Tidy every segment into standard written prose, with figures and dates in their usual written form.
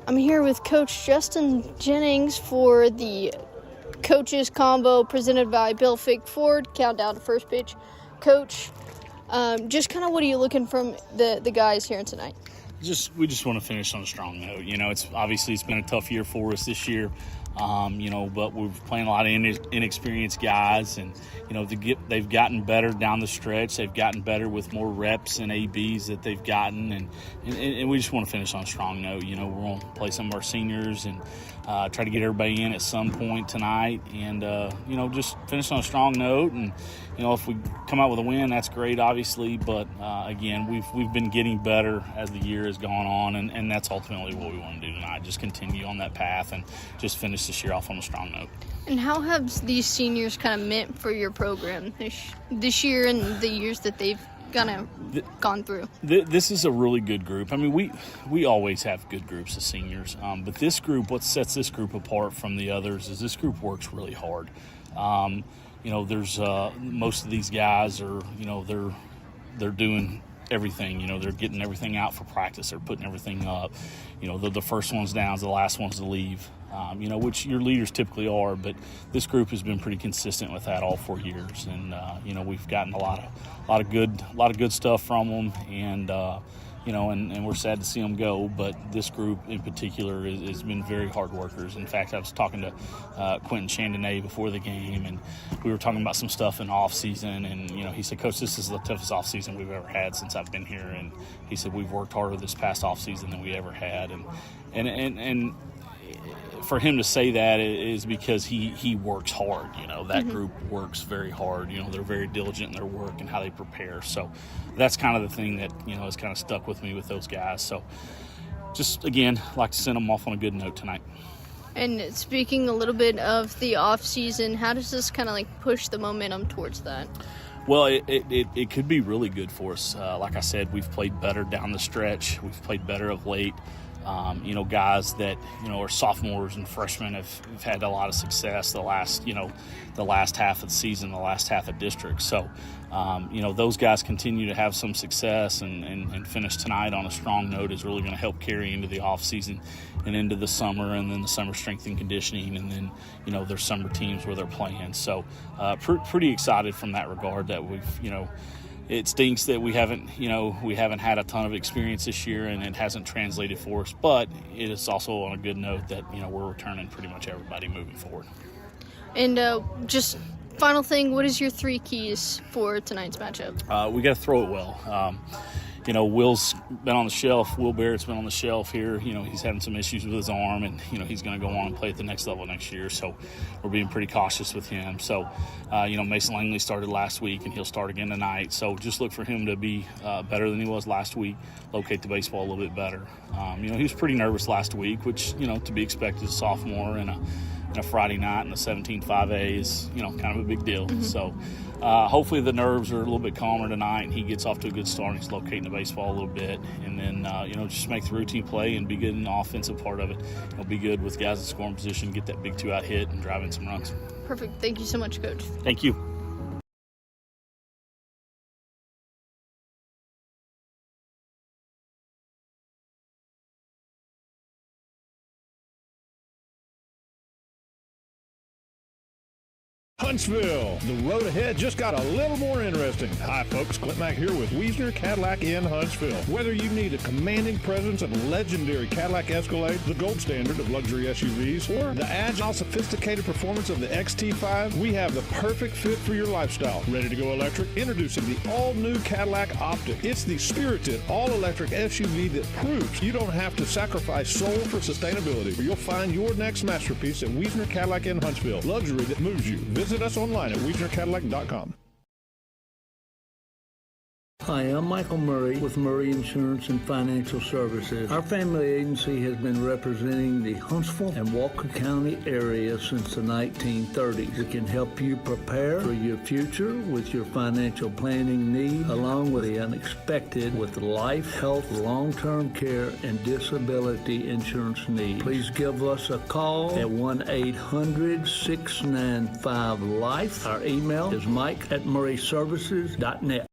I'm here with Coach Justin Jennings for the Coaches Combo presented by Bill Fig Ford. Countdown to first pitch. Coach, just kind of what are you looking from the guys here tonight? We just want to finish on a strong note. It's been a tough year for us this year, but we're playing a lot of inexperienced guys, and they've gotten better down the stretch. They've gotten better with more reps and ABs that they've gotten, and we just want to finish on a strong note. We're going to play some of our seniors and try to get everybody in at some point tonight, and just finish on a strong note. And if we come out with a win, that's great, obviously. But again, we've been getting better as the year has gone on, and that's ultimately what we want to do tonight. Just continue on that path and just finish this year off on a strong note. And how have these seniors kind of meant for your program this year and the years that they've kind of gone through? This is a really good group. I mean, we always have good groups of seniors, but this group, what sets this group apart from the others is this group works really hard. There's most of these guys are, they're doing everything. They're getting everything out for practice. They're putting everything up. The first one's down is the last one's to leave, which your leaders typically are. But this group has been pretty consistent with that all 4 years, and we've gotten a lot of good stuff from them, and and we're sad to see them go. But this group in particular has been very hard workers. In fact, I was talking to Quentin Chandonnet before the game, and we were talking about some stuff in the off season, and he said, "Coach, this is the toughest off season we've ever had since I've been here." And he said, "We've worked harder this past off season than we ever had." And for him to say that is because he works hard. That group works very hard. They're very diligent in their work and how they prepare. So that's kind of the thing that has kind of stuck with me with those guys. So just again, like to send them off on a good note tonight. And speaking a little bit of the off season, how does this kind of push the momentum towards that? Well, it could be really good for us. Like I said, we've played better down the stretch. We've played better of late. Guys that are sophomores and freshmen have had a lot of success the last half of the season, the last half of district. So those guys continue to have some success and finish tonight on a strong note is really going to help carry into the off season and into the summer, and then the summer strength and conditioning, and then their summer teams where they're playing. So pretty excited from that regard that we've It stinks that we haven't had a ton of experience this year, and it hasn't translated for us. But it is also on a good note that we're returning pretty much everybody moving forward. And just final thing, what is your 3 keys for tonight's matchup? We got to throw it well. Will's been on the shelf. Will Barrett's been on the shelf here. He's having some issues with his arm, and he's going to go on and play at the next level next year. So we're being pretty cautious with him. So Mason Langley started last week, and he'll start again tonight. So just look for him to be better than he was last week. Locate the baseball a little bit better. He was pretty nervous last week, which to be expected as a sophomore and a Friday night in the 17-5A is kind of a big deal. Mm-hmm. So hopefully the nerves are a little bit calmer tonight, and he gets off to a good start, and he's locating the baseball a little bit, and then just make the routine play and be good in the offensive part of it. Be good with guys in scoring position, get that big 2-out hit and drive in some runs. Perfect. Thank you so much, Coach. Thank you. Huntsville. The road ahead just got a little more interesting. Hi, folks. Clint Mack here with Wiesner Cadillac in Huntsville. Whether you need a commanding presence and legendary Cadillac Escalade, the gold standard of luxury SUVs, or the agile, sophisticated performance of the XT5, we have the perfect fit for your lifestyle. Ready to go electric? Introducing the all-new Cadillac Optic. It's the spirited, all-electric SUV that proves you don't have to sacrifice soul for sustainability. You'll find your next masterpiece at Wiesner Cadillac in Huntsville. Luxury that moves you. Visit us online at WiesnerCadillac.com. Hi, I'm Michael Murray with Murray Insurance and Financial Services. Our family agency has been representing the Huntsville and Walker County area since the 1930s. It can help you prepare for your future with your financial planning needs, along with the unexpected with life, health, long-term care, and disability insurance needs. Please give us a call at 1-800-695-LIFE. Our email is mike@murrayservices.net.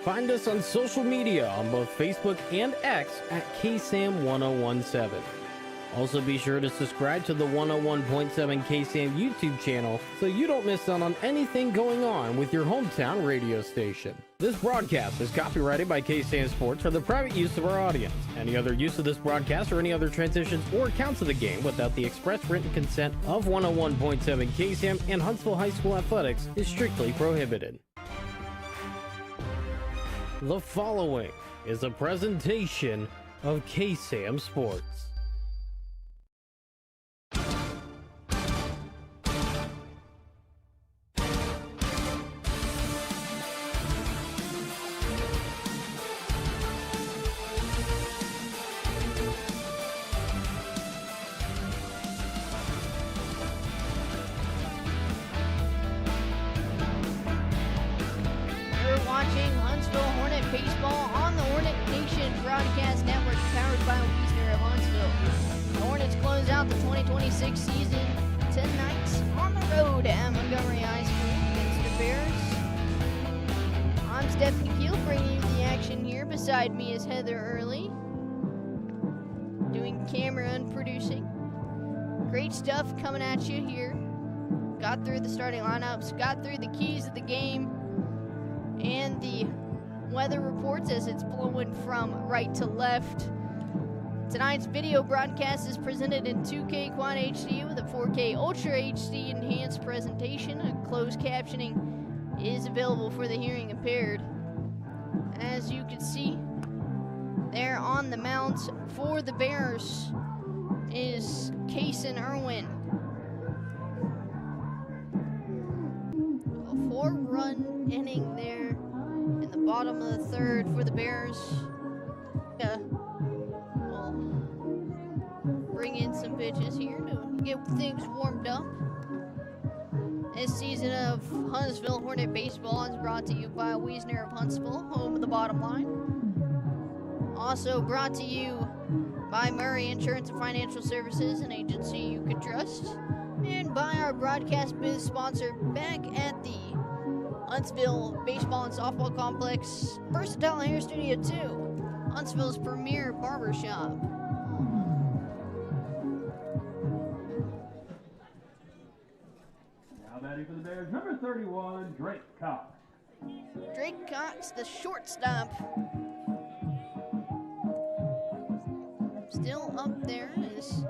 Find us on social media on both Facebook and X at KSAM-1017. Also be sure to subscribe to the 101.7 KSAM YouTube channel so you don't miss out on anything going on with your hometown radio station. This broadcast is copyrighted by KSAM Sports for the private use of our audience. Any other use of this broadcast or any other transitions or accounts of the game without the express written consent of 101.7 KSAM and Huntsville High School Athletics is strictly prohibited. The following is a presentation of KSAM Sports. You're watching Huntsville Hornet Baseball on the Hornet Nation Broadcast Network, powered by Wiesner of Huntsville. The Hornets close out the 2026 season tonight on the road at Montgomery High School against the Bears. I'm Stephanie Keele, bringing you the action here. Beside me is Heather Early, doing camera and producing. Great stuff coming at you here. Got through the starting lineups, got through the keys of the game, and the weather reports as it's blowing from right to left. Tonight's video broadcast is presented in 2K Quad HD with a 4K Ultra HD enhanced presentation. A closed captioning is available for the hearing impaired. As you can see, there on the mound for the Bears is Kason Irwin. A 4-run inning there in the bottom of the third for the Bears. We'll bring in some pitches here to get things warmed up. This season of Huntsville Hornet Baseball is brought to you by Wiesner of Huntsville, home of the bottom line. Also brought to you by Murray Insurance and Financial Services, an agency you can trust. And by our broadcast biz sponsor back at the Huntsville Baseball and Softball Complex, Versatile Hair Studio 2, Huntsville's premier barbershop. Now batting for the Bears, number 31, Drake Cox. Drake Cox, the shortstop, still up there as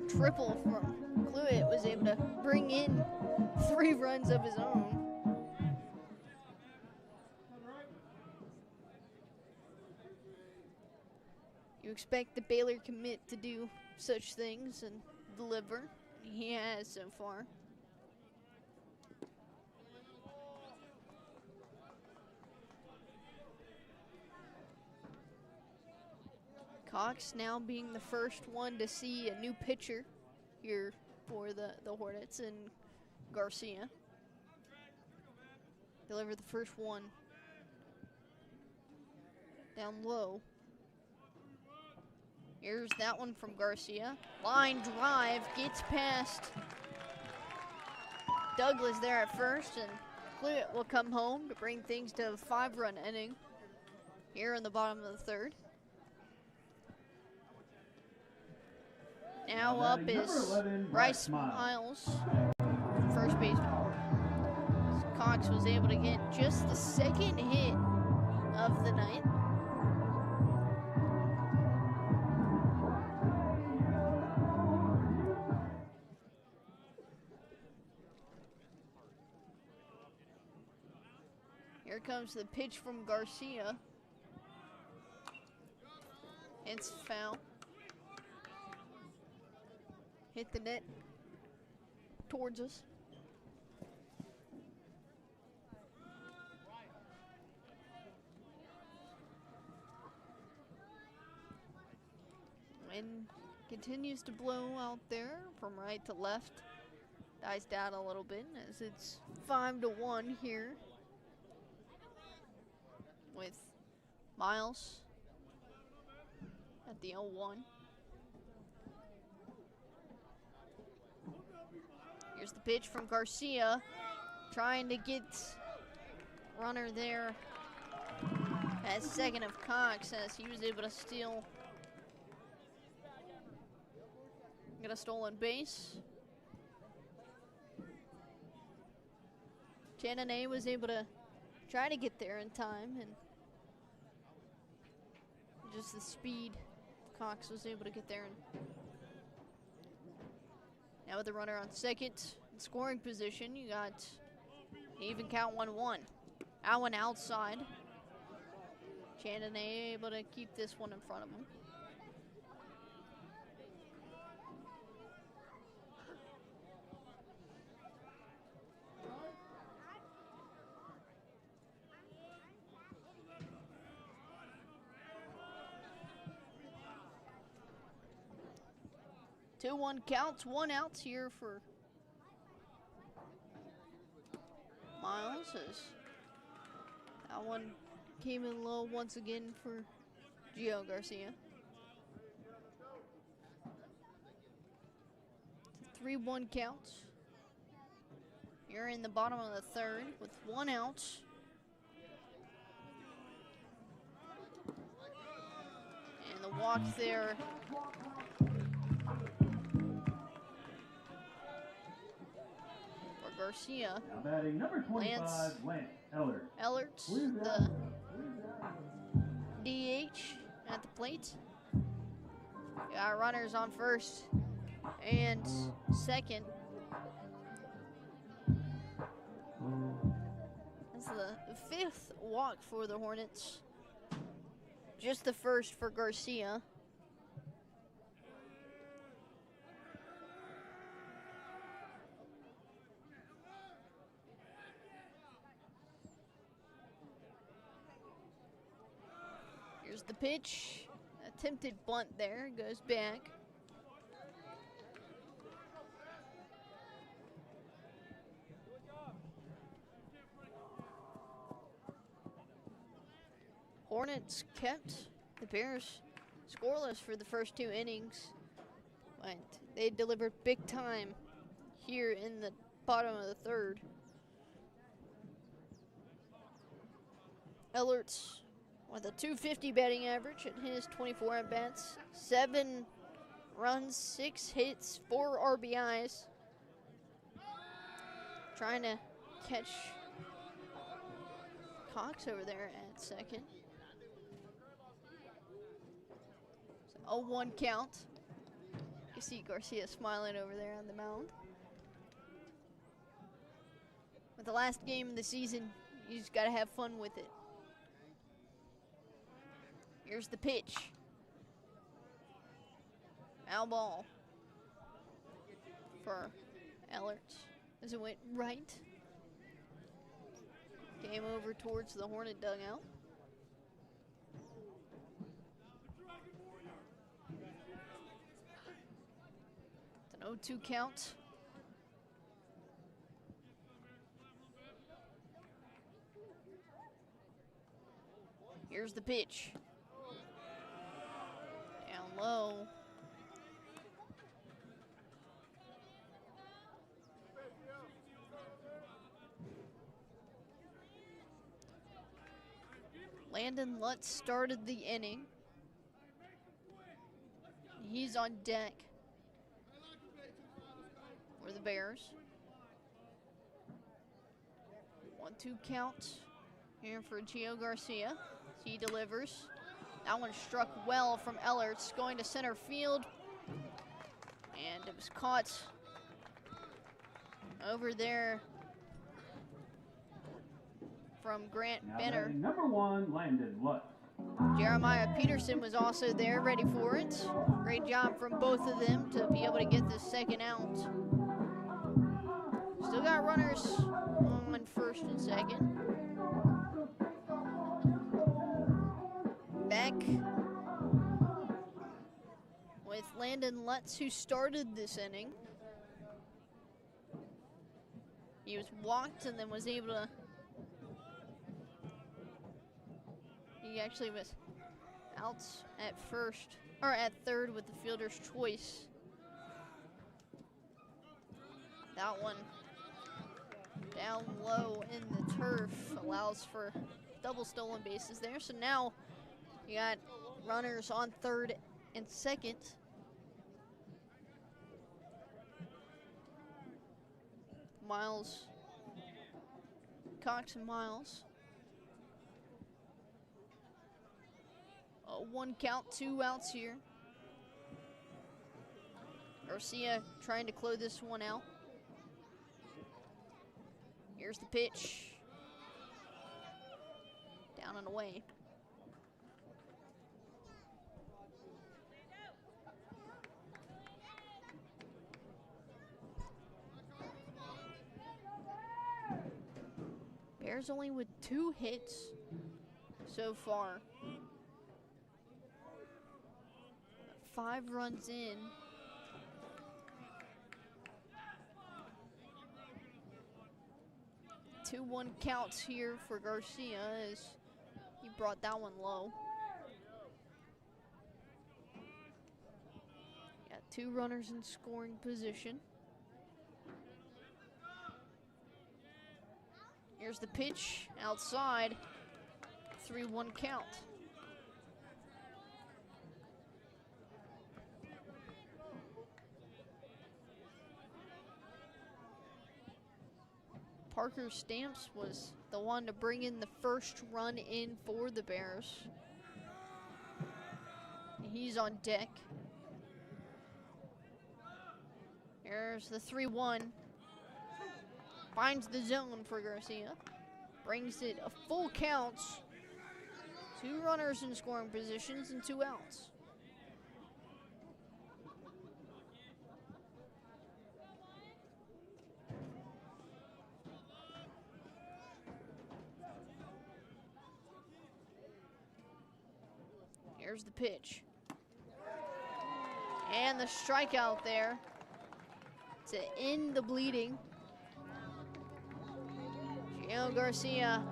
triple from Cluett was able to bring in 3 runs of his own. You expect the Baylor commit to do such things and deliver. He has so far. Cox now being the first one to see a new pitcher here for the Hornets, and Garcia delivered the first one down low. Here's that one from Garcia. Line drive, gets past Douglas there at first, and Cluett will come home to bring things to a 5-run inning here in the bottom of the third. Now up is 11, Bryce Miles, first baseman. Cox was able to get just the second hit of the night. Here comes the pitch from Garcia. It's foul. Hit the net towards us. Wind continues to blow out there from right to left. Dies down a little bit as it's 5-1 here with Miles at the 0-1. Here's the pitch from Garcia, trying to get runner there That second of Cox as he was able to steal. Get a stolen base. Chandonnet was able to try to get there in time, and just the speed Cox was able to get there. And now with the runner on second in scoring position, you got even count 1-1. That one outside. Chandonnet able to keep this one in front of him. Two 1 counts, 1 out here for Miles. As that one came in low once again for Gio Garcia. 3-1 counts. You're in the bottom of the third with 1 out. And the walk there. Garcia. Now batting number 25, Lance Ellert. Ellert, the DH at the plate. Got runners on first and second. That's the 5th walk for the Hornets. Just the first for Garcia. Here's the pitch. Attempted bunt there, goes back. Hornets kept the Bears scoreless for the first 2 innings, but they delivered big time here in the bottom of the third. Ellert's with a .250 batting average at his 24 at-bats, 7 runs, 6 hits, 4 RBIs. Trying to catch Cox over there at second. So 0-1 count. You see Garcia smiling over there on the mound. With the last game of the season, you just got to have fun with it. Here's the pitch. Foul ball for Ellert as it went right. Came over towards the Hornet dugout. It's an 0-2 count. Here's the pitch. Down low. Landon Lutz started the inning. He's on deck for the Bears. 1-2 count here for Gio Garcia. He delivers. That one struck well from Ellert's, going to center field. And it was caught over there from Grant Benner. Number 1, Landon Lutz. Jeremiah Peterson was also there, ready for it. Great job from both of them to be able to get this second out. Still got runners on first and second. Back with Landon Lutz, who started this inning. He was walked and then was able to. He actually was out at first, or at third with the fielder's choice. That one down low in the turf allows for double stolen bases there. So now you got runners on third and second. Miles, Cox and Miles. One count, 2 outs here. Garcia trying to close this one out. Here's the pitch. Down and away. Bears only with 2 hits so far. 5 runs in. Two 1 counts here for Garcia as he brought that one low. Got 2 runners in scoring position. Here's the pitch outside. 3-1 count. Parker Stamps was the one to bring in the first run in for the Bears. He's on deck. Here's the 3-1. Finds the zone for Garcia. Brings it a full count. 2 runners in scoring positions and 2 outs. Here's the pitch. And the strikeout there to end the bleeding. Gio Garcia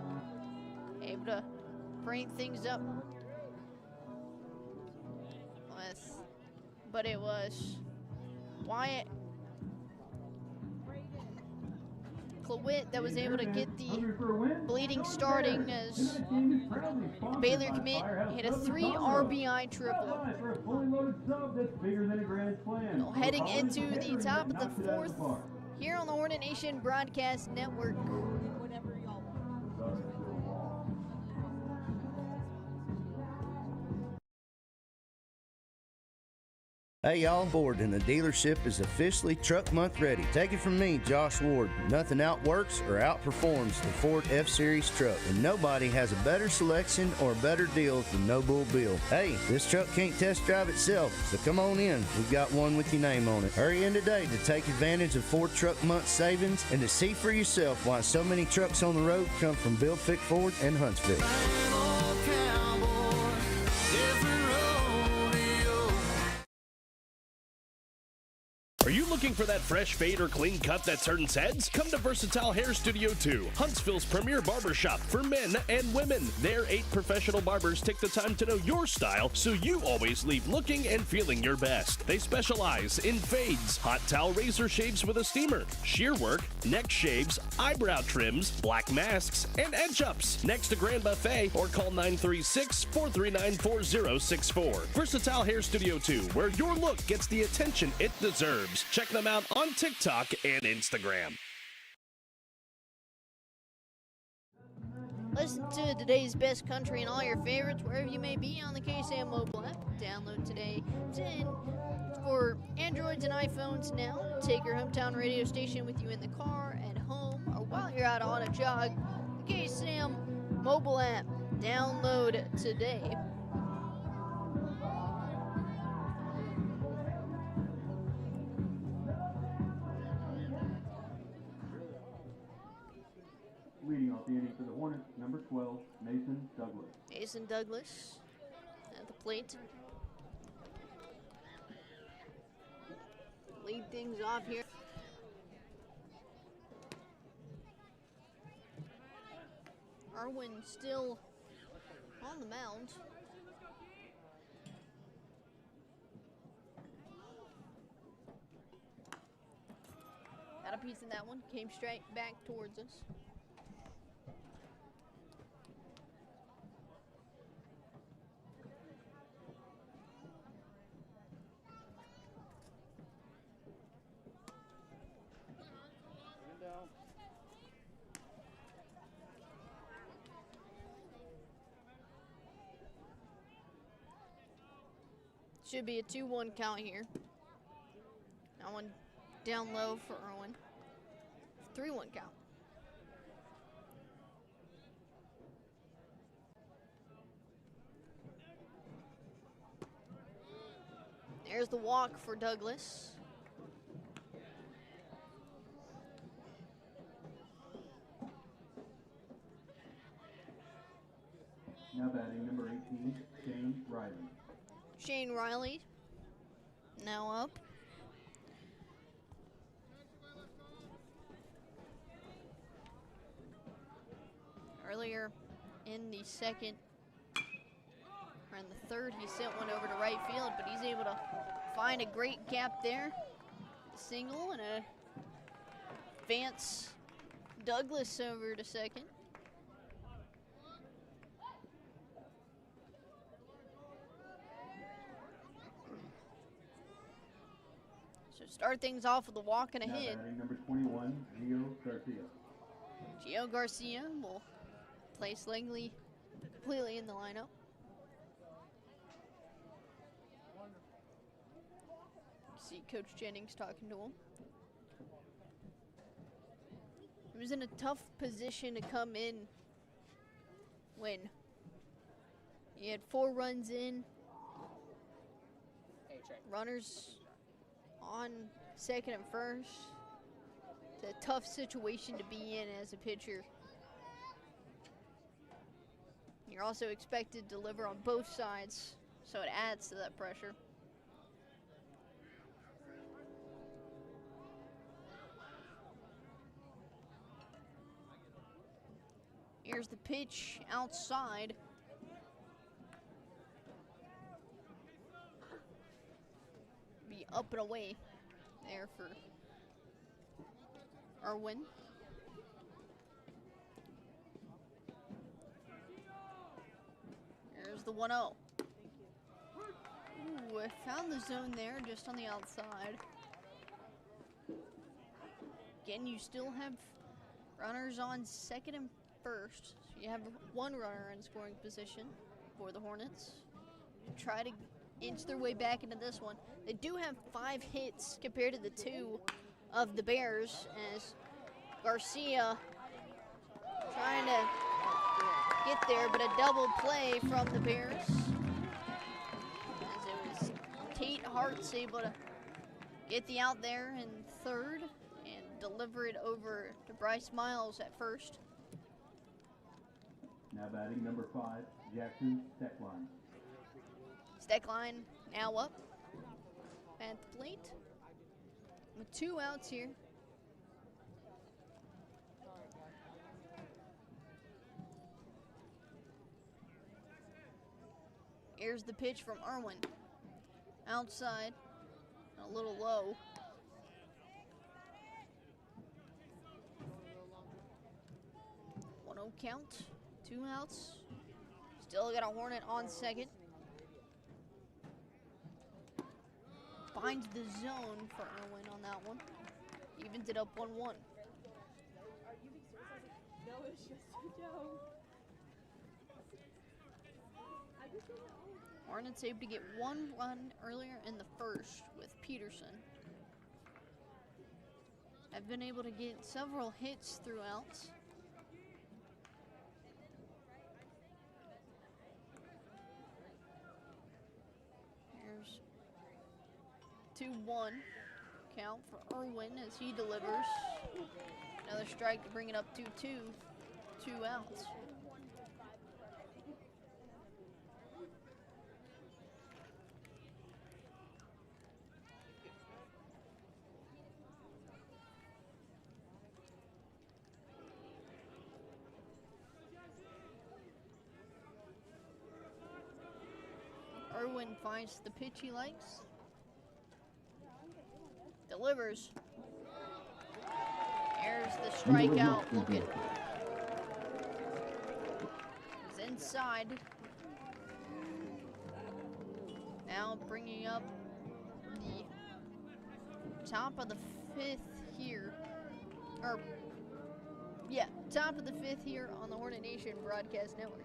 able to bring things up with, but it was Wyatt Clawit that was able to get the bleeding starting as the Baylor commit hit a 3 RBI triple. So heading into the top of the 4th here on the Hornet Nation Broadcast Network. Hey y'all, Ford and the dealership is officially Truck Month ready. Take it from me, Josh Ward. Nothing outworks or outperforms the Ford F-Series truck, and nobody has a better selection or better deals than No Bull Bill. Hey, this truck can't test drive itself, so come on in. We've got one with your name on it. Hurry in today to take advantage of Ford Truck Month savings and to see for yourself why so many trucks on the road come from Bill Fick Ford and Huntsville. Are you looking for that fresh fade or clean cut that turns heads? Come to Versatile Hair Studio 2, Huntsville's premier barbershop for men and women. Their 8 professional barbers take the time to know your style so you always leave looking and feeling your best. They specialize in fades, hot towel razor shaves with a steamer, shear work, neck shaves, eyebrow trims, black masks, and edge-ups. Next to Grand Buffet or call 936-439-4064. Versatile Hair Studio 2, where your look gets the attention it deserves. Check them out on TikTok and Instagram. Listen to today's best country and all your favorites wherever you may be on the KSAM mobile app. Download today. It's for Androids and iPhones now. Take your hometown radio station with you in the car, at home, or while you're out on a jog. The KSAM mobile app. Download today. Leading off the inning for the Hornets, number 12, Mason Douglas. Mason Douglas at the plate. Lead things off here. Arwin still on the mound. Got a piece of that one. Came straight back towards us. Should be a 2-1 count here. That one down low for Irwin. 3-1 count. There's the walk for Douglas. Now batting number 18, Shane Riley. Shane Riley now up. Earlier in the second, or in the third, he sent one over to right field, but he's able to find a great gap there. A single and a advance Douglas over to second. So start things off with a walk and a Now hit. batting number 21, Gio Garcia. Gio Garcia will place Langley completely in the lineup. See Coach Jennings talking to him. He was in a tough position to come in when he had 4 runs in, runners on second and first. It's a tough situation to be in as a pitcher. You're also expected to deliver on both sides, so it adds to that pressure. Here's the pitch outside. Be up and away there for Irwin. There's the 1-0. Ooh, I found the zone there just on the outside. Again, you still have runners on second and first. So you have 1 runner in scoring position for the Hornets. Try to inch their way back into this one. They do have 5 hits compared to the 2 of the Bears, as Garcia trying to get there, but a double play from the Bears, as it was Tate Hart's able to get the out there in third and deliver it over to Bryce Miles at first. Now batting number 5, Jackson Steckline. Steckline now up at the plate with 2 outs here. Here's the pitch from Irwin. Outside, a little low. One 0 count, 2 outs. Still got a Hornet on second. Finds the zone for Irwin on that one. Evens it up 1-1. Are you being serious? No, it's just a joke. Hornets able to get 1 run earlier in the first with Peterson. I've been able to get several hits throughout. Here's 2-1 count for Irwin as he delivers. Another strike to bring it up 2-2. 2 outs. Irwin finds the pitch he likes. Delivers. There's the strikeout looking. He's inside. Now bringing up the top of the 5th here. Top of the 5th here on the Hornet Nation Broadcast Network.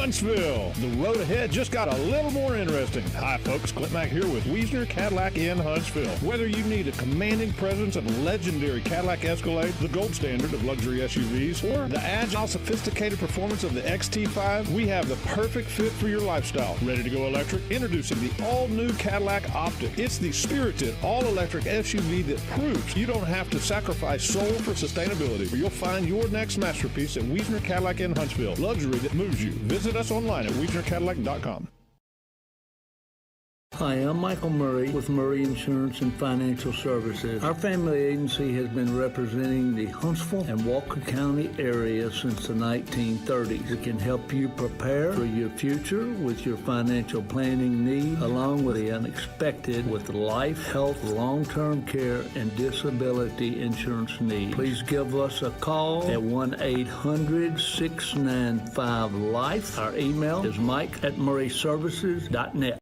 Huntsville. The road ahead just got a little more interesting. Hi, folks. Clint Mack here with Wiesner Cadillac in Huntsville. Whether you need a commanding presence and legendary Cadillac Escalade, the gold standard of luxury SUVs, or the agile, sophisticated performance of the XT5, we have the perfect fit for your lifestyle. Ready to go electric? Introducing the all-new Cadillac Optic. It's the spirited, all-electric SUV that proves you don't have to sacrifice soul for sustainability. You'll find your next masterpiece at Wiesner Cadillac in Huntsville. Luxury that moves you. Visit us online at WiesnerCadillac.com. Hi, I'm Michael Murray with Murray Insurance and Financial Services. Our family agency has been representing the Huntsville and Walker County area since the 1930s. It can help you prepare for your future with your financial planning needs, along with the unexpected with life, health, long-term care, and disability insurance needs. Please give us a call at 1-800-695-LIFE. Our email is mike@murrayservices.net.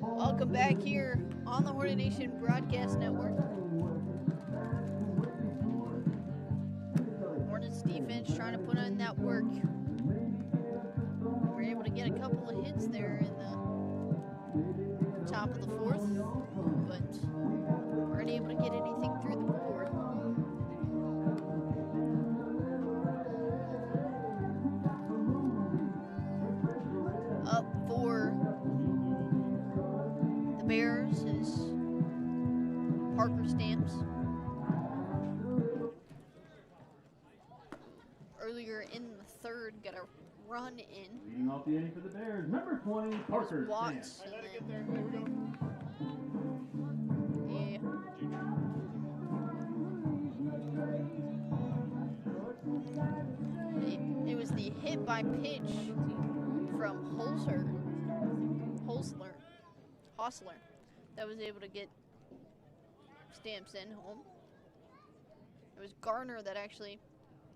Welcome back here on the Hornet Nation Broadcast Network. Hornets defense trying to put in that work. We're able to get a couple of hits there in the top of the fourth, but weren't able to get anything through the board. Up for the Bears is Parker Stamps. Earlier in the third, got a run in. Leading off the inning for the Bears, number 20, Parker Watts. Stamps. Yeah. It was the hit by pitch from Hostler that was able to get Stamps in home. It was Garner that actually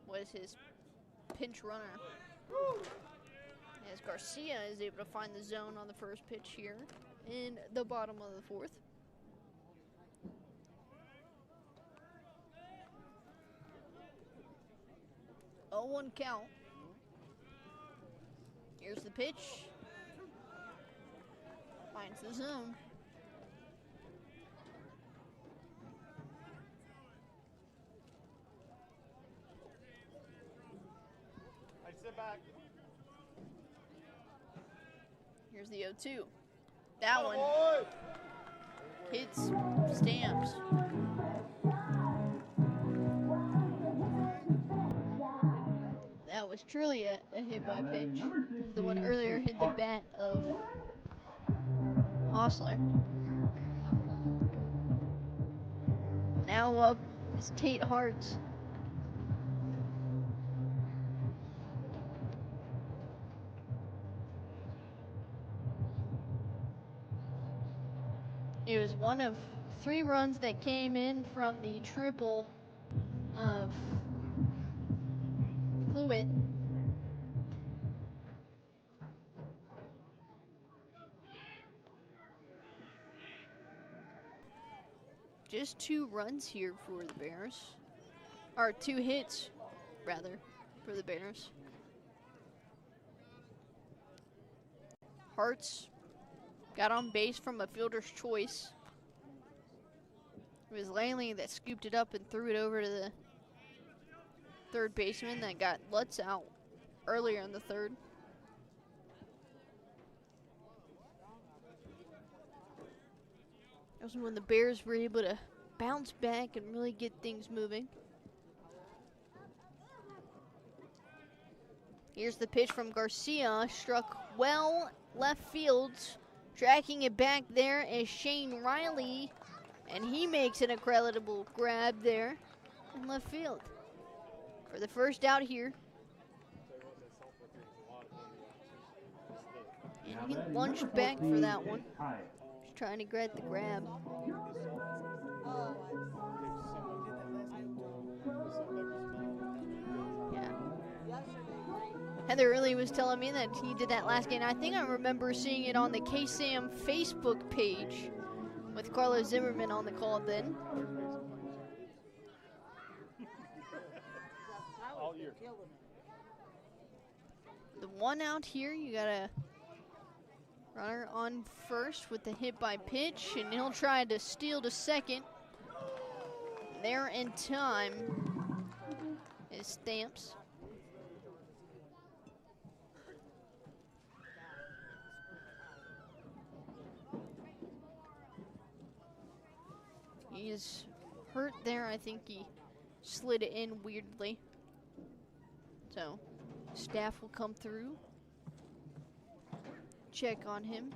was his pinch runner. As Garcia is able to find the zone on the first pitch here in the bottom of the fourth. Oh, 1 count. Here's the pitch. Finds the zone. Sit back. Here's the 0-2. That one hits Stamps. That was truly a hit by pitch. The one earlier hit the bat of Hostler. Now up is Tate Hartz. It was one of 3 runs that came in from the triple of Fluid. Just 2 runs here for the Bears. Or 2 hits, rather, for the Bears. Hartz got on base from a fielder's choice. It was Langley that scooped it up and threw it over to the third baseman that got Lutz out earlier in the third. That was when the Bears were able to bounce back and really get things moving. Here's the pitch from Garcia, struck well left field. Tracking it back there is Shane Riley, and he makes an incredible grab there in left field for the first out here. And he lunged back for that one. Just trying to get the grab. Heather really was telling me that he did that last game. I think I remember seeing it on the KSAM Facebook page with Carlos Zimmerman on the call then. All year. the one out here. You got a runner on first with the hit by pitch, and he'll try to steal to second. There in time is Stamps. He's hurt there. I think he slid it in weirdly. So staff will come through, check on him.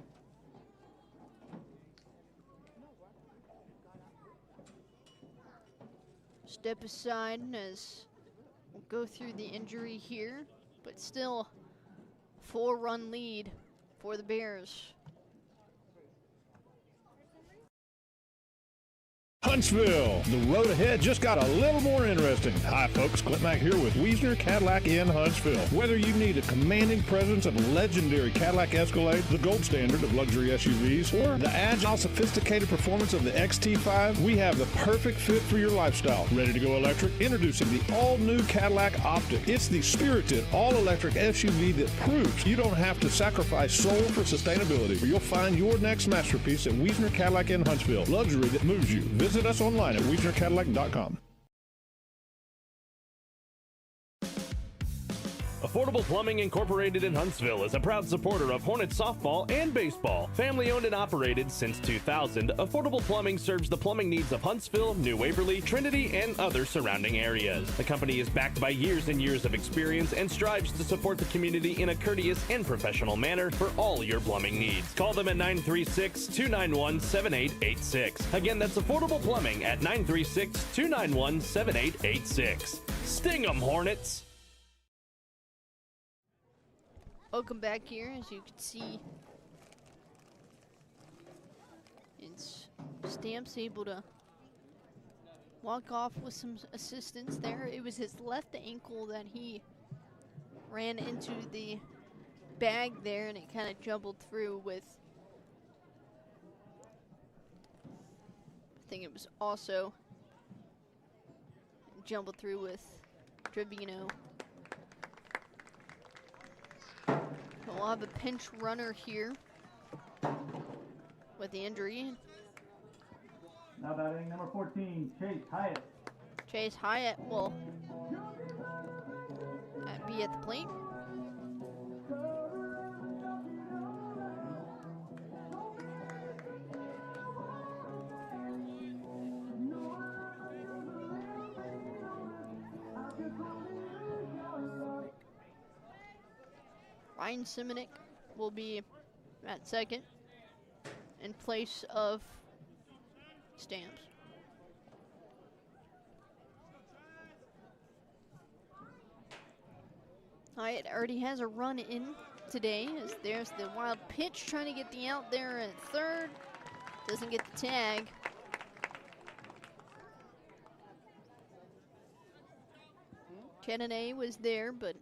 Step aside as we'll go through the injury here, but still 4-run lead for the Bears. Huntsville, the road ahead just got a little more interesting. Hi folks, Clint Mack here with Wiesner Cadillac in Huntsville. Whether you need a commanding presence and legendary Cadillac Escalade, the gold standard of luxury SUVs, or the agile, sophisticated performance of the XT5, we have the perfect fit for your lifestyle. Ready to go electric? Introducing the all-new Cadillac Optic. It's the spirited, all-electric SUV that proves you don't have to sacrifice soul for sustainability. You'll find your next masterpiece at Wiesner Cadillac in Huntsville. Luxury that moves you. Visit us online at WiesnerCadillac.com. Affordable Plumbing Incorporated in Huntsville is a proud supporter of Hornets softball and baseball. Family owned and operated since 2000, Affordable Plumbing serves the plumbing needs of Huntsville, New Waverly, Trinity, and other surrounding areas. The company is backed by years and years of experience and strives to support the community in a courteous and professional manner for all your plumbing needs. Call them at 936-291-7886. Again, that's Affordable Plumbing at 936-291-7886. Sting 'em, Hornets! Welcome back here. As you can see, it's Stamps able to walk off with some assistance there. It was his left ankle that he ran into the bag there, and it kind of jumbled through with, I think it was also jumbled through with Trevino. We'll have a pinch runner here with the injury. Now batting number 14, Chase Hyatt. Chase Hyatt will be at the plate. Ryan Simonik will be at second in place of Stamps. Hyatt already has a run in today, as there's the wild pitch trying to get the out there at third. Doesn't get the tag. Kennedy was there, but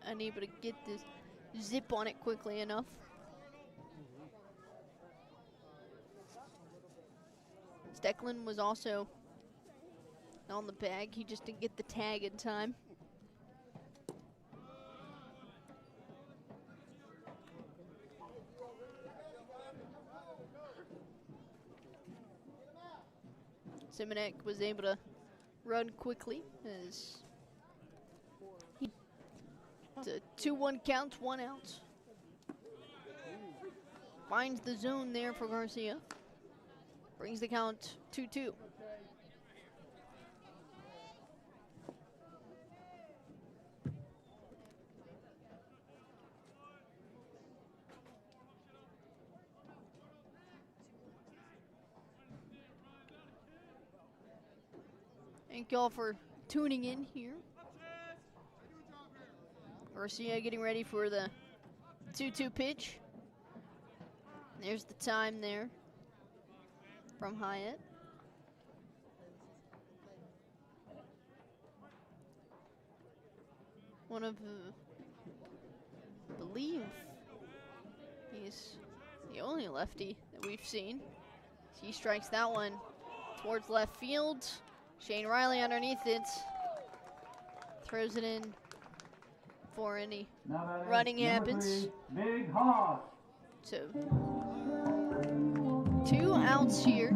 unable to get this zip on it quickly enough. Stecklin was also on the bag. He just didn't get the tag in time. Simonek was able to run quickly as it's a 2-1 count, 1 out. Finds the zone there for Garcia. Brings the count 2-2. Thank y'all for tuning in here. Garcia getting ready for the 2-2 pitch. There's the time there from Hyatt. One of, I believe, he's the only lefty that we've seen. He strikes that one towards left field. Shane Riley underneath it. Throws it in before any Now batting running number happens. 3, Big Hoss. So 2 outs here.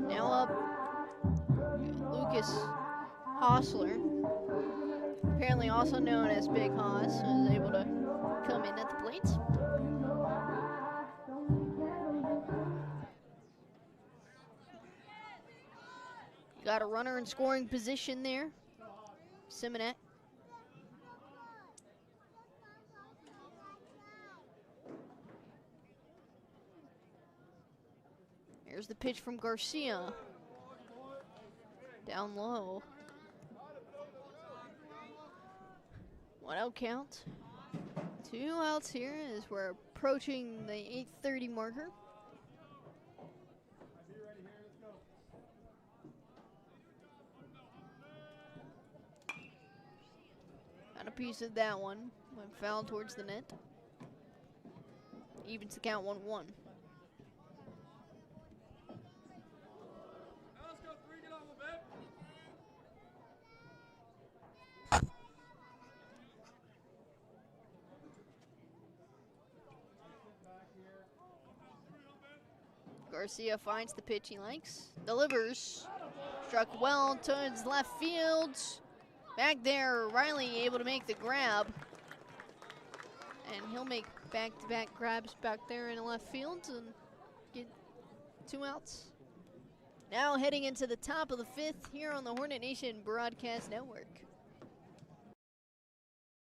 Now up Lucas Hostler, apparently also known as Big Hoss, was able to come in at the plate. Got a runner in scoring position there, Simonet. Here's the pitch from Garcia. Down low. 1 out count. 2 outs here as we're approaching the 8:30 marker. Got a piece of that one. Went foul towards the net. Evens the count 1-1. Garcia finds the pitch he likes, delivers, struck well towards left field. Back there, Riley able to make the grab. And he'll make back-to-back grabs back there in the left field and get 2 outs. Now heading into the top of the 5th here on the Hornet Nation Broadcast Network.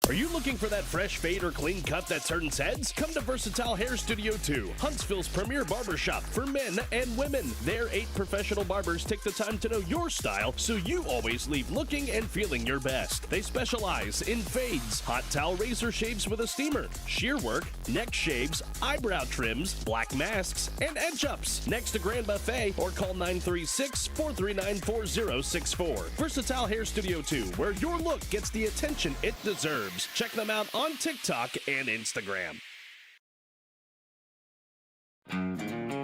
Are you looking for that fresh fade or clean cut that turns heads? Come to Versatile Hair Studio 2, Huntsville's premier barbershop for men and women. Their 8 professional barbers take the time to know your style so you always leave looking and feeling your best. They specialize in fades, hot towel razor shaves with a steamer, shear work, neck shaves, eyebrow trims, black masks, and edge-ups. Next to Grand Buffet or call 936-439-4064. Versatile Hair Studio 2, where your look gets the attention it deserves. Check them out on TikTok and Instagram.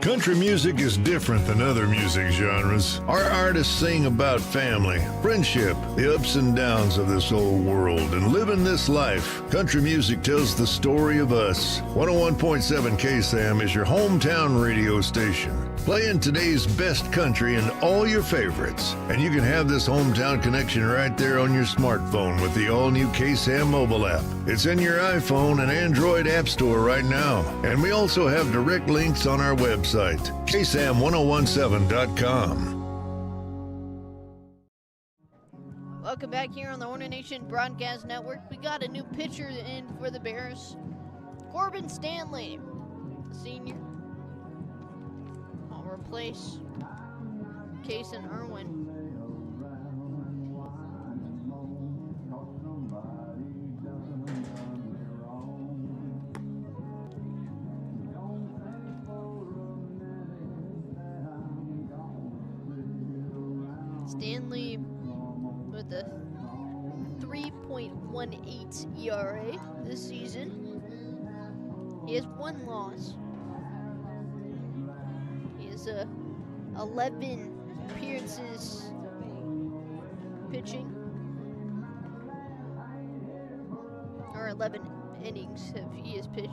Country music is different than other music genres. Our artists sing about family, friendship, the ups and downs of this old world, and living this life. Country music tells the story of us. 101.7 KSAM is your hometown radio station, playing today's best country and all your favorites. And you can have this hometown connection right there on your smartphone with the all-new KSAM mobile app. It's in your iPhone and Android app store right now. And we also have direct links on our website, KSAM1017.com. Welcome back here on the Hornet Nation Broadcast Network. We got a new pitcher in for the Bears. Corbin Stanley, the senior. I'll replace Kason Irwin. Stanley with a 3.18 ERA this season. He has 1 loss. He has 11 appearances pitching, or 11 innings he has pitched.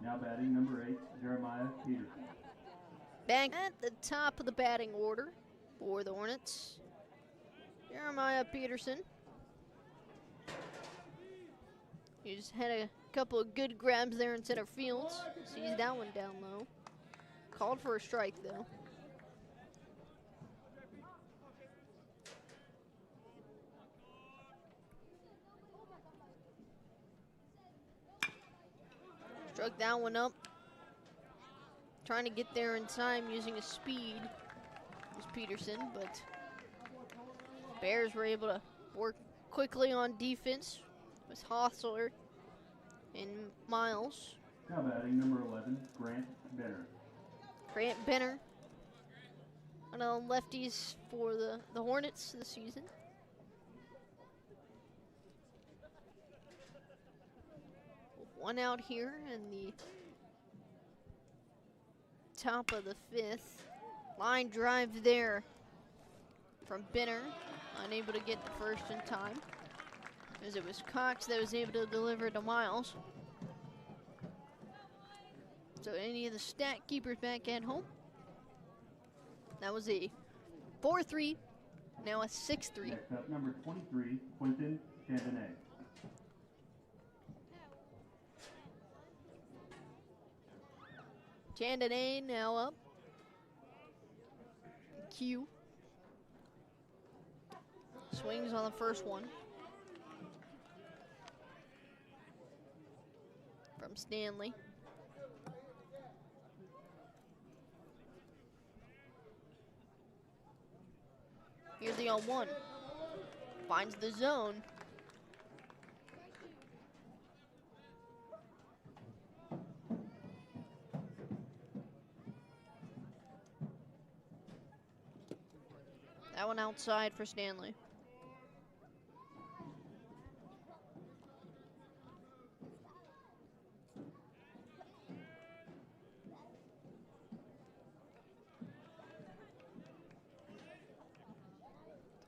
Now batting number 8, Jeremiah Peterson. Back at the top of the batting order for the Hornets, Jeremiah Peterson. He just had a couple of good grabs there in center field. Sees that one down low. Called for a strike, though. Struck that one up. Trying to get there in time using his speed was Peterson, but Bears were able to work quickly on defense with Hostler and Miles. Now batting number 11, Grant Benner. Grant Benner, one of the lefties for the Hornets this season. One out here in the top of the 5th. Line drive there from Benner, unable to get the first in time. as it was Cox that was able to deliver to Miles. So any of the stat keepers back at home. That was a 4-3, now a 6-3. Next up, number 23, Quentin Chandonnet. Chandonnet now up. Keele. Swings on the first one. From Stanley. Here's the 0-1. Finds the zone. That one outside for Stanley.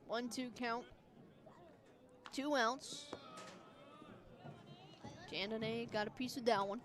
One-two count. 2 outs. Chandonnet got a piece of that one.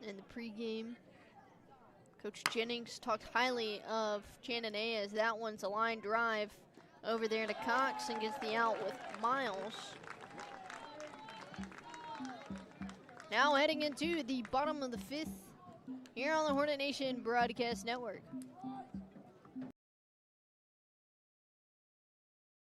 In the pregame, Coach Jennings talked highly of Chandonnet as that one's a line drive over there to Cox and gets the out with Miles. Now heading into the bottom of the 5th here on the Hornet Nation Broadcast Network.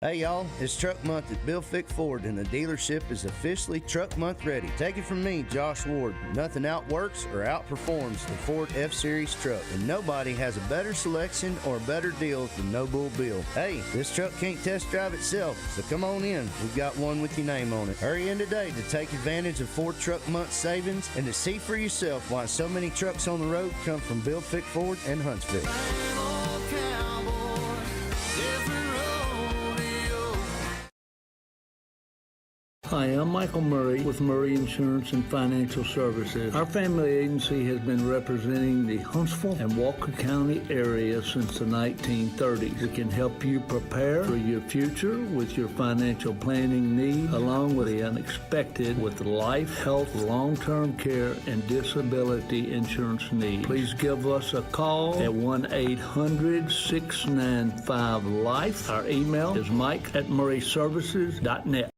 Hey y'all, it's Truck Month at Bill Fick Ford and the dealership is officially Truck Month ready. Take it from me, Josh Ward. Nothing outworks or outperforms the Ford F-Series truck, and nobody has a better selection or a better deal than No Bull Bill. Hey, this truck can't test drive itself, so come on in. We've got one with your name on it. Hurry in today to take advantage of Ford Truck Month savings and to see for yourself why so many trucks on the road come from Bill Fick Ford and Huntsville. Hi, I'm Michael Murray with Murray Insurance and Financial Services. Our family agency has been representing the Huntsville and Walker County area since the 1930s. It can help you prepare for your future with your financial planning needs, along with the unexpected with life, health, long-term care, and disability insurance needs. Please give us a call at 1-800-695-LIFE. Our email is mike@murrayservices.net.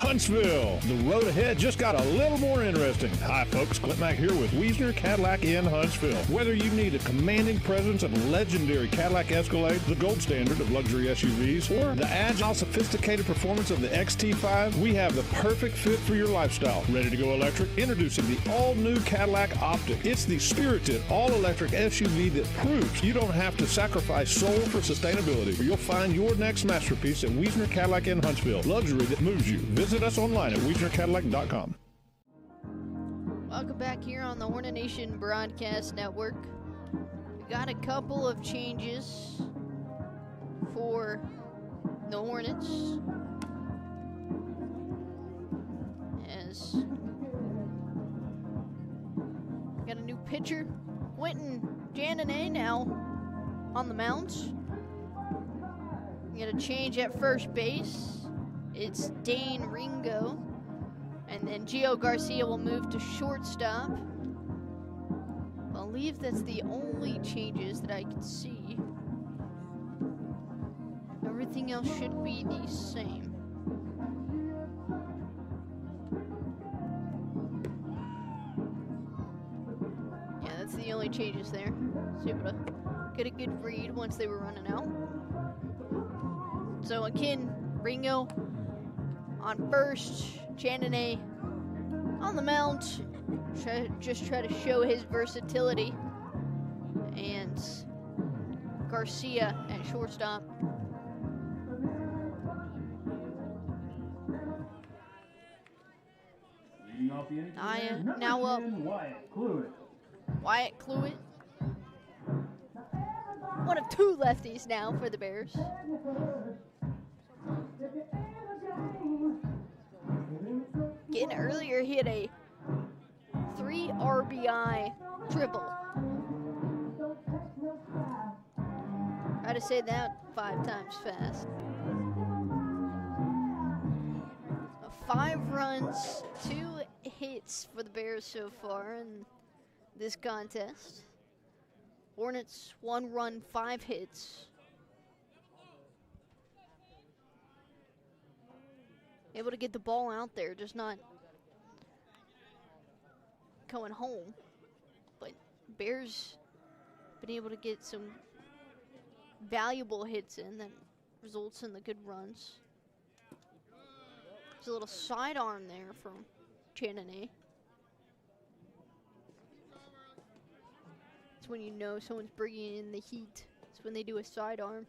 Huntsville. The road ahead just got a little more interesting. Hi, folks. Clint Mack here with Wiesner Cadillac in Huntsville. Whether you need a commanding presence and legendary Cadillac Escalade, the gold standard of luxury SUVs, or the agile, sophisticated performance of the XT5, we have the perfect fit for your lifestyle. Ready to go electric? Introducing the all-new Cadillac Optic. It's the spirited, all-electric SUV that proves you don't have to sacrifice soul for sustainability. You'll find your next masterpiece at Wiesner Cadillac in Huntsville. Luxury that moves you. Visit us online at WiesnerCadillac.com. Welcome back here on the Hornet Nation Broadcast Network. We got a couple of changes for the Hornets. As we got a new pitcher, Quentin Chandonnet now on the mound. We got a change at first base. It's Dane Ringo, and then Gio Garcia will move to shortstop. I believe that's the only changes that I can see. Everything else should be the same. Yeah, that's the only changes there. So able to get a good read once they were running out. So again, Ringo on first, Chandonnet on the mound. Just try to show his versatility. And Garcia at shortstop. off the inning. Now up. Wyatt Cluett. Wyatt Cluett. One of two lefties now for the Bears. Again, earlier he had a 3 RBI triple. Try to say that 5 times fast. 5 runs, 2 hits for the Bears so far in this contest. Hornets 1 run, 5 hits. Able to get the ball out there, just not going home. But Bears been able to get some valuable hits in that results in the good runs. There's a little sidearm there from Chandonnet. It's when you know someone's bringing in the heat. It's when they do a sidearm.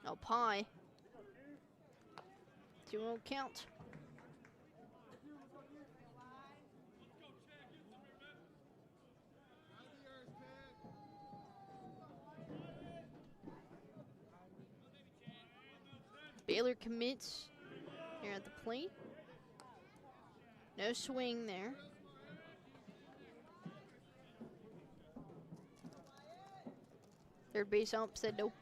Up high. 2-0 count. Baylor commits here at the plate. No swing there. Third base ump said nope.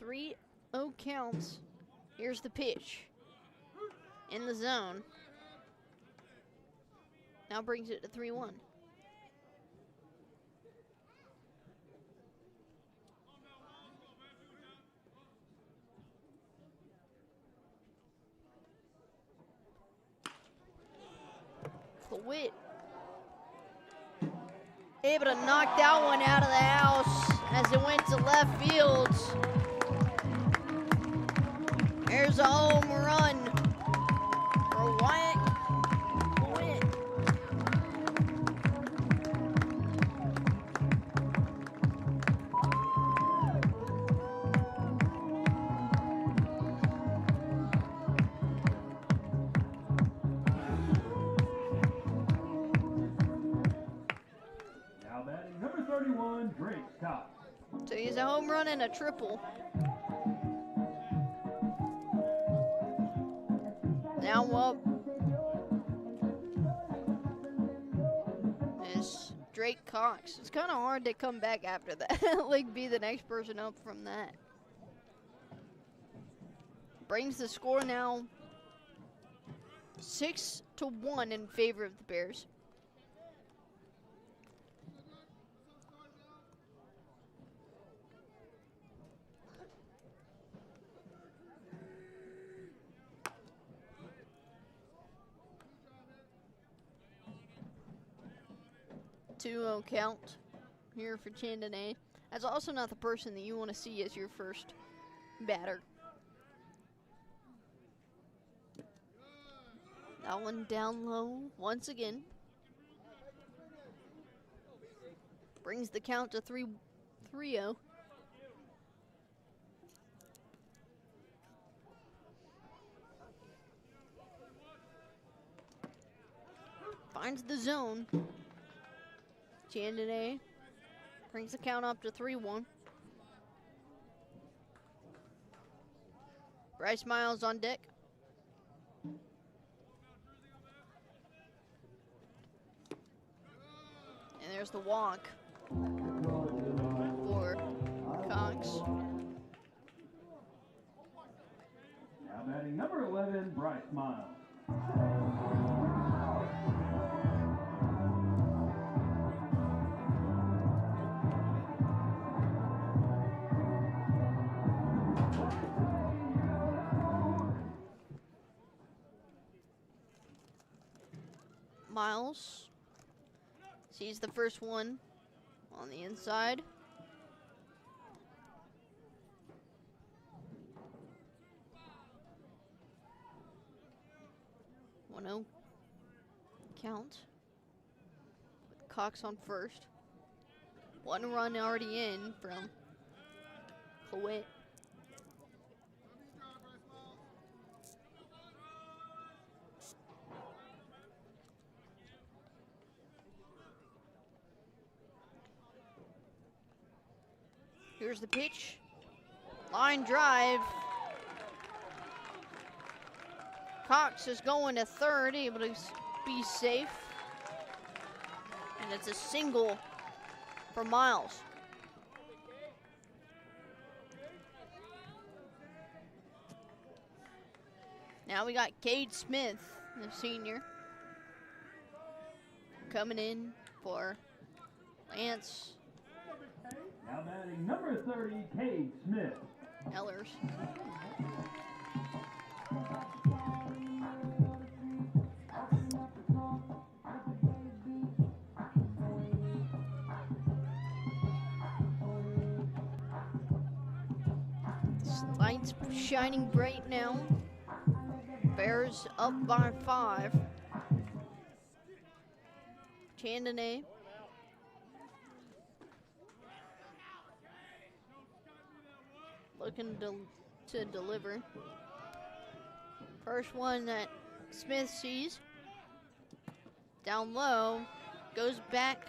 3-0 counts. Here's the pitch. In the zone. Now brings it to 3-1. Witt able to knock that one out of the house as it went to left field. There's a home run for Wyatt Witt. So he's a home run and a triple. Now up is Drake Cox. It's kind of hard to come back after that, like be the next person up from that. Brings the score now 6-1 in favor of the Bears. Count here for Chandonnet. That's also not the person that you want to see as your first batter. That one down low once again. Brings the count to 3-0. Finds the zone. Chandonnet brings the count up to 3-1. Bryce Miles on deck. And there's the walk for Cox. Now batting number 11, Bryce Miles. Miles sees the first one on the inside. One-0 count with Cox on first. 1 run already in from Clowet. Here's the pitch. Line drive. Cox is going to third, able to be safe. And it's a single for Miles. Now we got Cade Smith, the senior, coming in for Lance Now batting number 30, Cade Smith. Ellers. Lights shining bright now. Bears up by 5. Chandonnet. Looking to deliver. First one that Smith sees. Down low. Goes back.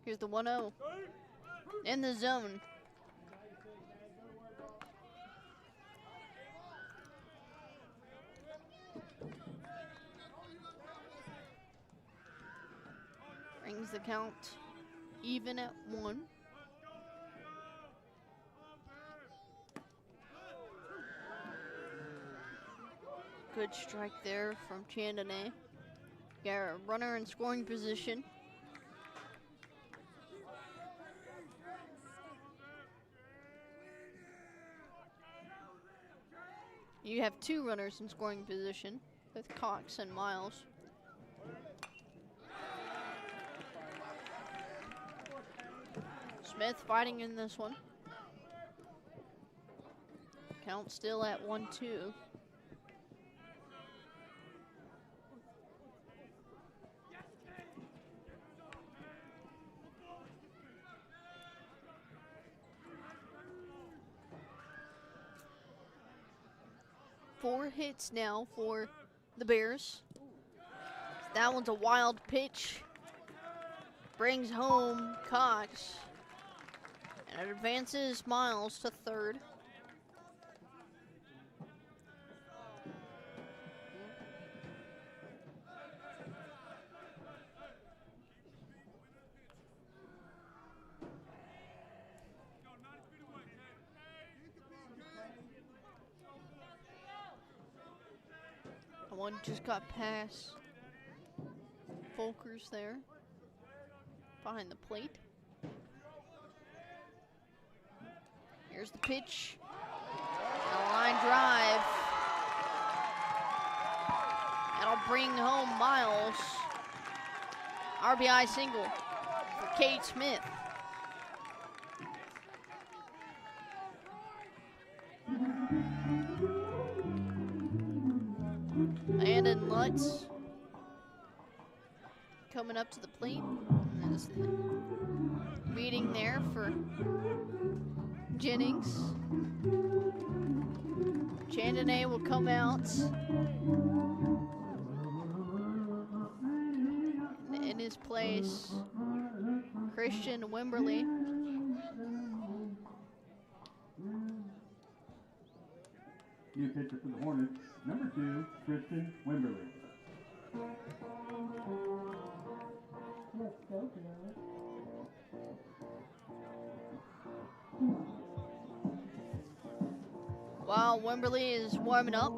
Here's the 1-0 in the zone. Brings the count even at 1. Good strike there from Chandonnet. Got a runner in scoring position. You have 2 runners in scoring position with Cox and Miles. Smith fighting in this one. Count still at 1-2. Four hits now for the Bears. That one's a wild pitch. Brings home Cox. And it advances Miles to third. One just got past Folkers there behind the plate. Here's the pitch. And a line drive. That'll bring home Miles. RBI single for Cade Smith. Landon Lutz coming up to the plate. And there's the meeting there for Jennings. Chandonnet will come out. In his place, Christian Wimberly. New pitcher for the Hornets, number 2, Christian Wimberly. While Wimberly is warming up,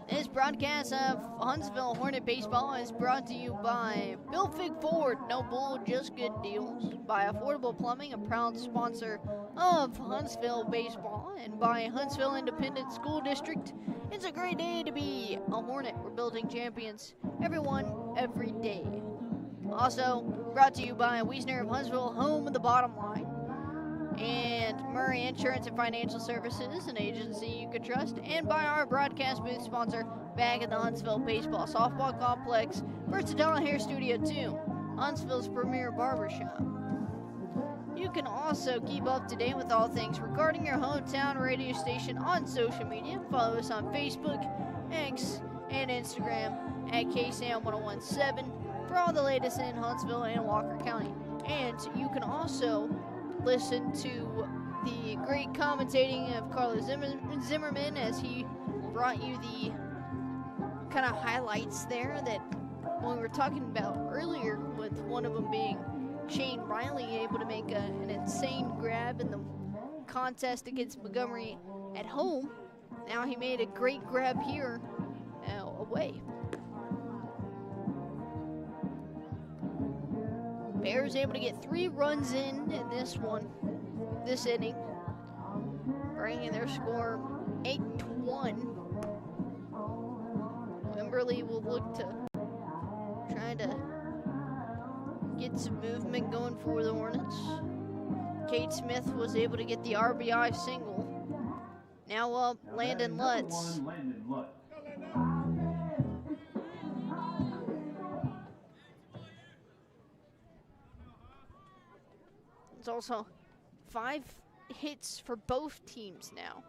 his broadcast of Huntsville Hornet Baseball is brought to you by Bill Fig Ford, no bull, just good deals. By Affordable Plumbing, a proud sponsor of Huntsville Baseball. And by Huntsville Independent School District. It's a great day to be a Hornet. We're building champions, everyone, every day. Also brought to you by Wiesner of Huntsville, home of the bottom line. And Murray Insurance and Financial Services, an agency you can trust, and by our broadcast booth sponsor back at the Huntsville Baseball Softball Complex, Versatile Hair Studio 2, Huntsville's premier barbershop. You can also keep up to date with all things regarding your hometown radio station on social media. Follow us on Facebook, X, and Instagram at KSAM-1017 for all the latest in Huntsville and Walker County. And you can also listen to the great commentating of Carlos Zimmerman as he brought you the kind of highlights there that when we were talking about earlier, with one of them being Shane Riley able to make an insane grab in the contest against Montgomery at home. Now he made a great grab here away. Bears able to get 3 runs in this inning, bringing their score 8-1. Wimberley will look to try to get some movement going for the Hornets. Kate Smith was able to get the RBI single. Now up, Landon Lutz. It's also 5 hits for both teams now.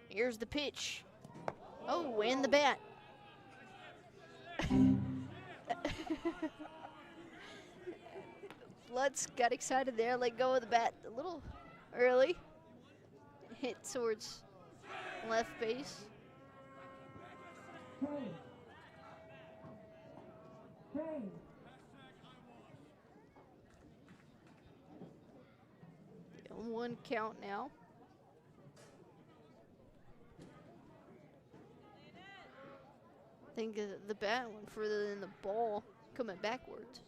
Here's the pitch. Oh, and the bat. Lutz got excited there, let go of the bat a little early. Hit towards left base. One count now. I think the bat went further than the ball coming backwards.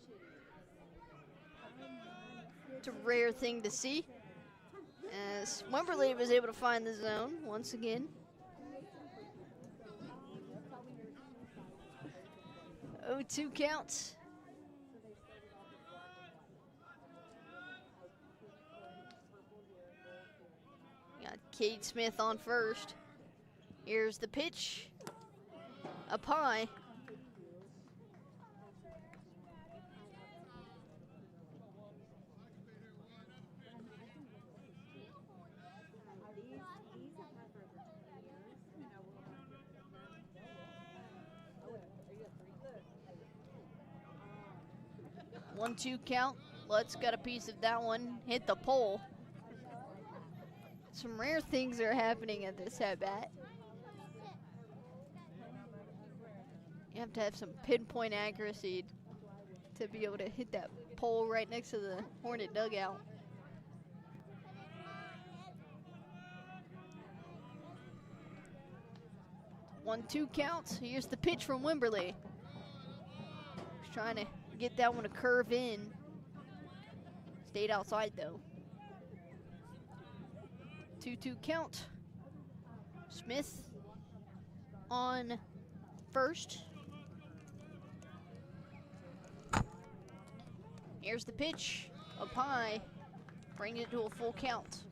It's a rare thing to see, as Wimberley was able to find the zone once again. 0-2 counts. Got Kate Smith on first. Here's the pitch. Up high. One-two count. Lutz got a piece of that one. Hit the pole. Some rare things are happening at this at-bat. You have to have some pinpoint accuracy to be able to hit that pole right next to the Hornet dugout. One-two counts. Here's the pitch from Wimberley. He's trying to get that one to curve in. Stayed outside though. 2-2 count. Smith on first. Here's the pitch. Up high. Bring it to a full count.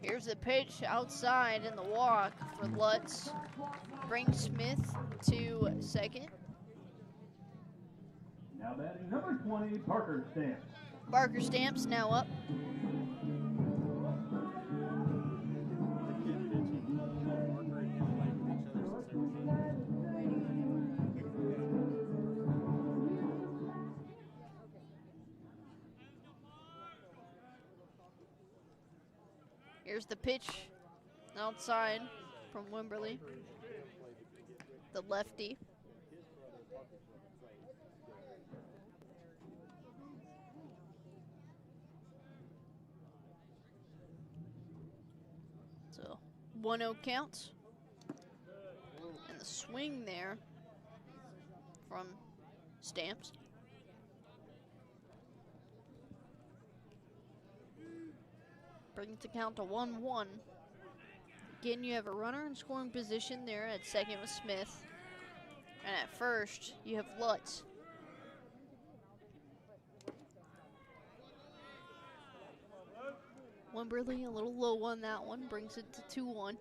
Here's the pitch outside in the walk for Lutz. Brings Smith to second. Now batting number 20, Parker Stamps. Parker Stamps now up. Here's the pitch outside from Wimberly, the lefty. So 1-0 count. And the swing there from Stamps. Brings the count to 1-1. Again, you have a runner in scoring position there at second with Smith. And at first, you have Lutz. Wimberly a little low on that one, brings it to 2-1.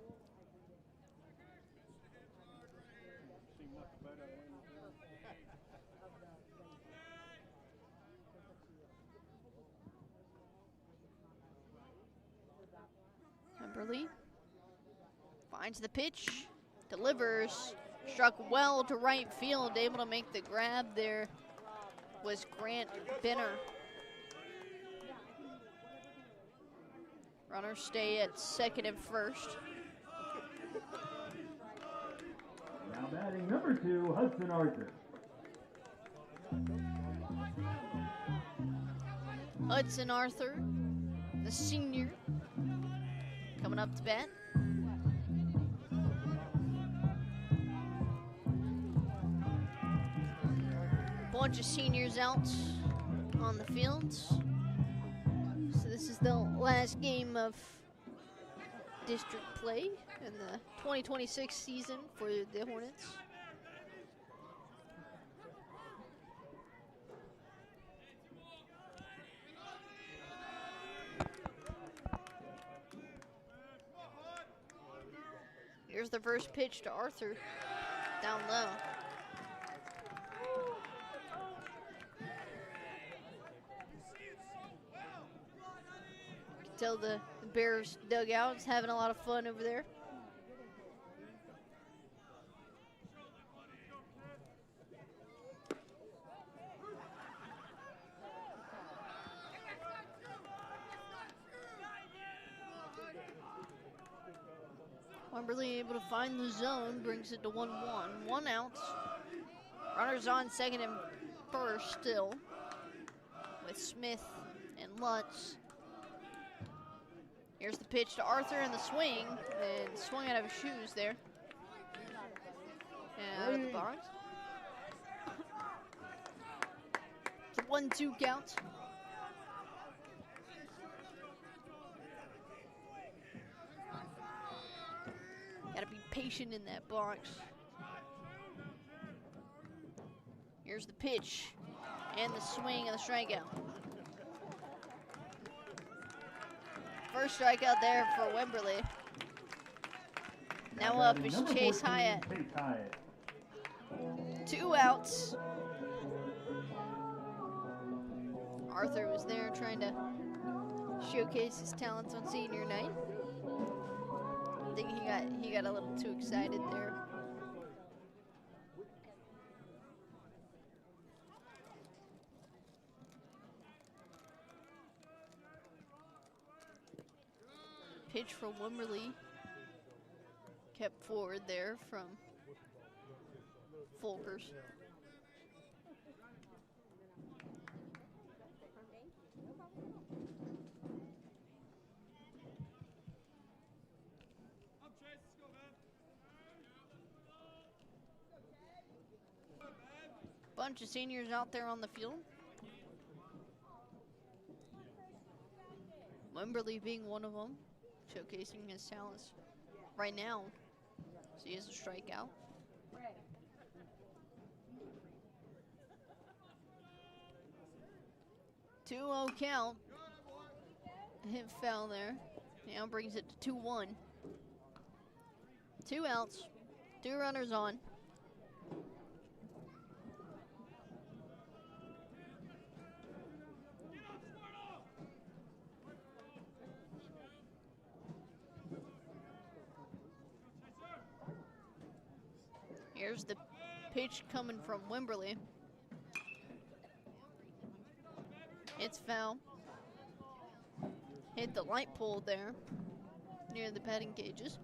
Wimberly finds the pitch, delivers, struck well to right field, able to make the grab there was Grant Benner. Runners stay at second and first. Now batting number 2, Hudson Arthur. Hudson Arthur, the senior, coming up to bat. Bunch of seniors out on the field. So this is the last game of district play in the 2026 season for the Hornets. Here's the first pitch to Arthur, down low. You can tell the Bears dugout's having a lot of fun over there. Wimberly able to find the zone, brings it to 1-1. 1 out. Runners on second and first still with Smith and Lutz. Here's the pitch to Arthur and the swing, and swung out of his shoes there. And out of the box. It's a 1-2 count. Gotta be patient in that box. Here's the pitch and the swing and the strikeout. First strikeout there for Wimberly. Now up is Chase Hyatt. 2 outs. Arthur was there trying to showcase his talents on senior night. I think he got a little too excited there. Pitch from Wimberly, kept forward there from Folkers. Bunch of seniors out there on the field. Wimberly being one of them, showcasing his talents right now. So he has a strikeout. 2-0 count. Hit foul there. Now brings it to 2-1. 2 outs, 2 runners on. Here's the pitch coming from Wimberly. It's foul. Hit the light pole there. near the batting cages.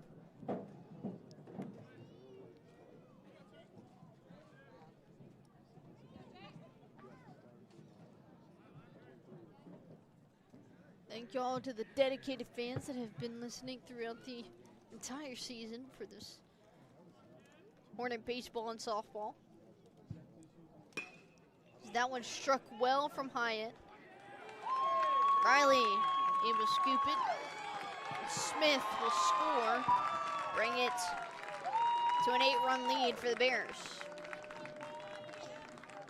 Thank you all to the dedicated fans that have been listening throughout the entire season for this Hornet baseball and softball. That one struck well from Hyatt. Riley able to scoop it. Smith will score, bring it to an 8-run lead for the Bears.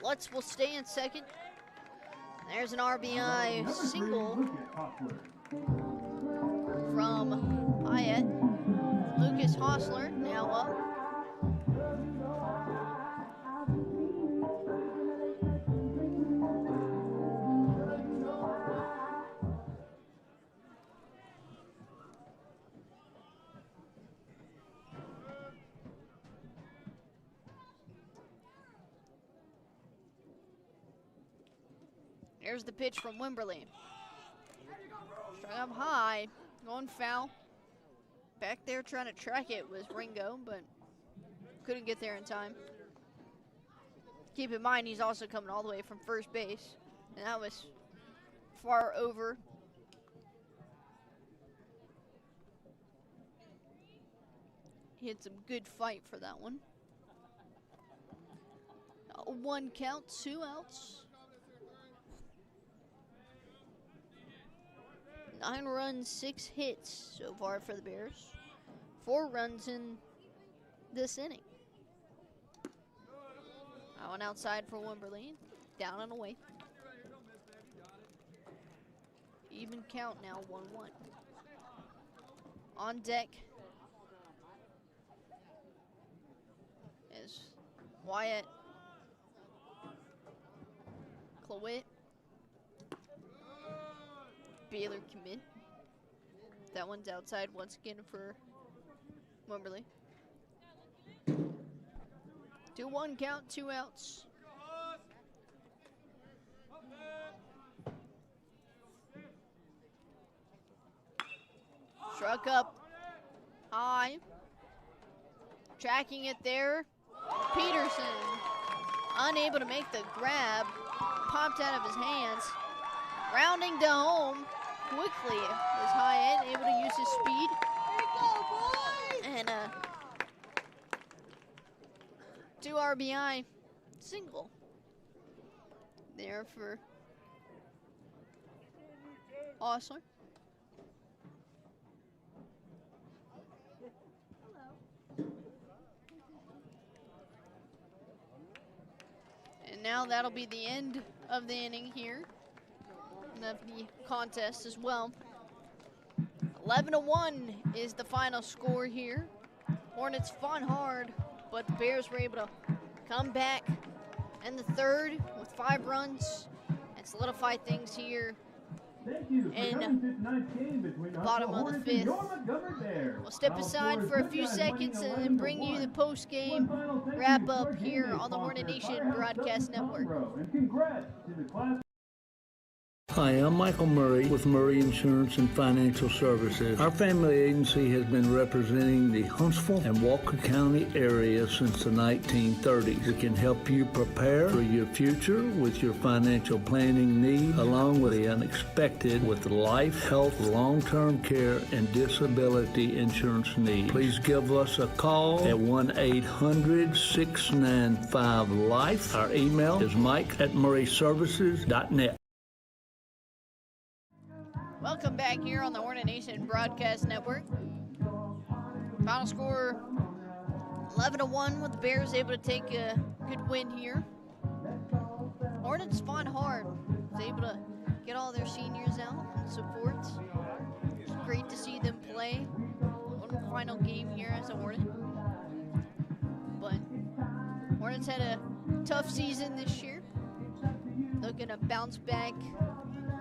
Lutz will stay in second. There's an RBI single from Hyatt. Lucas Hostler now up. Here's the pitch from Wimberly. Struck up high, going foul. Back there trying to track it was Ringo, but couldn't get there in time. Keep in mind, he's also coming all the way from first base, and that was far over. He had some good fight for that one. A 1 count, 2 outs. 9 runs, 6 hits so far for the Bears. 4 runs in this inning. That one outside for Wimberly. Down and away. Even count now, 1-1. On deck is Wyatt, Clewitt, Baylor commit. That one's outside once again for Wimberly. 2-1 count, 2 outs. Struck up high. Tracking it there. Peterson unable to make the grab. Popped out of his hands. Rounding to home quickly was Hyatt, able to use his speed. And a 2 RBI single there for Osler. And now that'll be the end of the inning here. Of the contest as well. 11-1 is the final score here. Hornets fought hard, but the Bears were able to come back in the third with 5 runs and solidify things here in the bottom of the 5th. We'll step aside for a few seconds and then bring you the post-game wrap-up here on the Hornet Nation Broadcast Network. Hi, I'm Michael Murray with Murray Insurance and Financial Services. Our family agency has been representing the Huntsville and Walker County area since the 1930s. It can help you prepare for your future with your financial planning needs, along with the unexpected with life, health, long-term care, and disability insurance needs. Please give us a call at 1-800-695-LIFE. Our email is mike@murrayservices.net. Welcome back here on the Hornet Nation Broadcast Network. Final score 11-1 with the Bears able to take a good win here. Hornets fought hard. Was able to get all their seniors out and support. It's great to see them play. One final game here as a Hornet. But Hornets had a tough season this year. Looking to bounce back.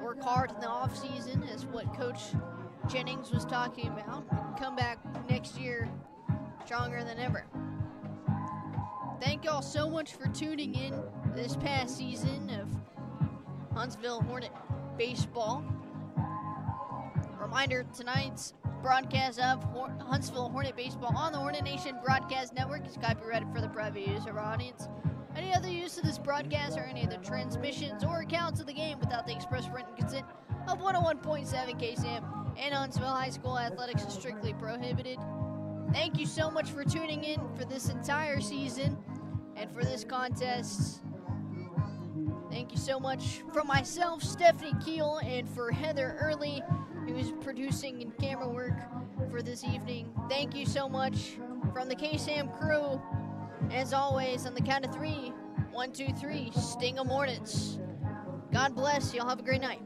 Work hard in the offseason is what Coach Jennings was talking about. Come back next year stronger than ever. Thank y'all so much for tuning in this past season of Huntsville Hornet baseball. Reminder, tonight's broadcast of Huntsville Hornet baseball on the Hornet Nation Broadcast Network is copyrighted for the private use of our audience. Any other use of this broadcast or any of the transmissions or accounts of the game without the express written consent of 101.7 KSAM and Huntsville High School athletics is strictly prohibited. Thank you so much for tuning in for this entire season and for this contest. Thank you so much from myself, Stephanie Keele, and for Heather Early, who's producing and camera work for this evening. Thank you so much from the KSAM crew. As always, on the count of 3, 1, 2, 3, sting 'em Hornets. God bless. Y'all have a great night.